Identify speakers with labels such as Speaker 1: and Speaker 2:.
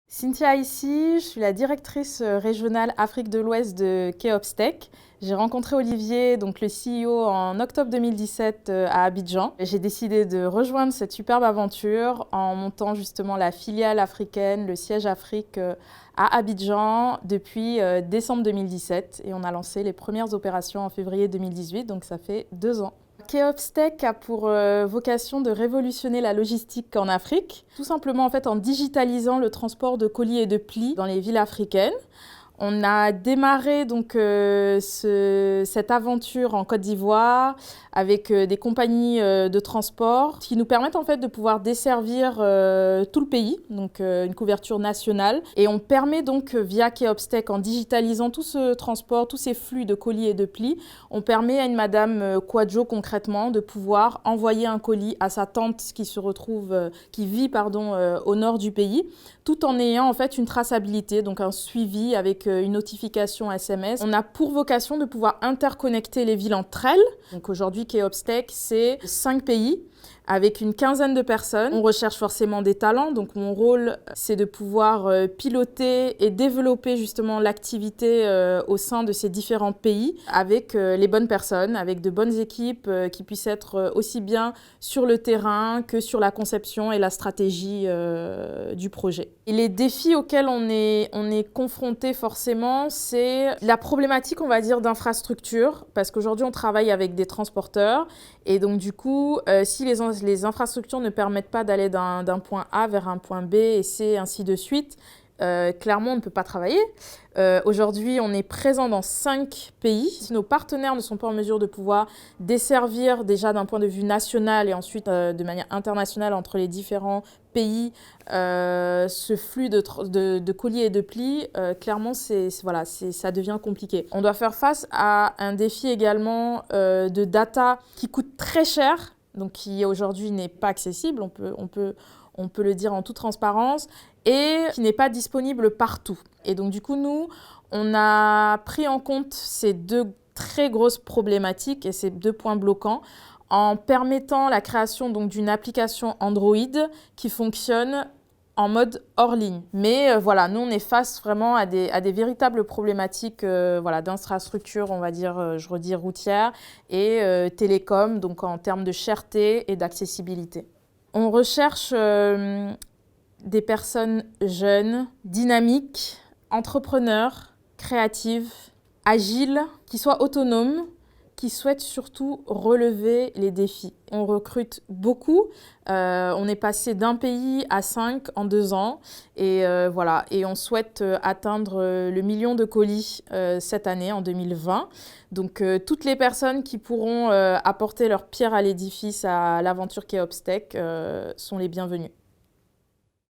Speaker 1: Cynthia ici, je suis la directrice régionale Afrique de l'Ouest de Keopstech. J'ai rencontré Olivier, donc le CEO, en octobre 2017 à Abidjan. J'ai décidé de rejoindre cette superbe aventure en montant justement la filiale africaine, le siège Afrique à Abidjan depuis décembre 2017. Et on a lancé les premières opérations en février 2018, donc ça fait 2 ans. Keopstech a pour vocation de révolutionner la logistique en Afrique, tout simplement en fait en digitalisant le transport de colis et de plis dans les villes africaines. On a démarré donc cette aventure en Côte d'Ivoire avec des compagnies de transport qui nous permettent en fait de pouvoir desservir tout le pays, donc une couverture nationale. Et on permet donc via Keopstech, en digitalisant tout ce transport, tous ces flux de colis et de plis, on permet à une madame Kwadjo concrètement de pouvoir envoyer un colis à sa tante qui vit au nord du pays, tout en ayant en fait une traçabilité, donc un suivi avec une notification SMS. On a pour vocation de pouvoir interconnecter les villes entre elles. Donc aujourd'hui, Keopstech, c'est 5 pays avec une quinzaine de personnes. On recherche forcément des talents, donc mon rôle, c'est de pouvoir piloter et développer justement l'activité au sein de ces différents pays avec les bonnes personnes, avec de bonnes équipes qui puissent être aussi bien sur le terrain que sur la conception et la stratégie du projet. Et les défis auxquels on est confronté forcément, c'est la problématique, on va dire, d'infrastructure, parce qu'aujourd'hui, on travaille avec des transporteurs, et donc du coup, si les infrastructures ne permettent pas d'aller d'un point A vers un point B, et C, ainsi de suite, clairement, on ne peut pas travailler. Aujourd'hui, on est présent dans 5 pays. Si nos partenaires ne sont pas en mesure de pouvoir desservir déjà d'un point de vue national et ensuite de manière internationale entre les différents pays, ce flux de colis et de plis, clairement, ça devient compliqué. On doit faire face à un défi également de data qui coûte très cher, donc qui aujourd'hui n'est pas accessible, on peut le dire en toute transparence, et qui n'est pas disponible partout. Et donc du coup, nous, on a pris en compte ces 2 très grosses problématiques et ces 2 points bloquants en permettant la création donc d'une application Android qui fonctionne en mode hors ligne. Mais voilà, nous on est face vraiment à des véritables problématiques d'infrastructure, on va dire, je redis routière, et télécom, donc en termes de cherté et d'accessibilité. On recherche des personnes jeunes, dynamiques, entrepreneurs, créatives, agiles, qui soient autonomes, qui souhaitent surtout relever les défis. On recrute beaucoup, on est passé d'un pays à 5 en 2 ans et on souhaite atteindre le million de colis cette année, en 2020. Donc toutes les personnes qui pourront apporter leur pierre à l'édifice à l'aventure Keopstech sont les bienvenues.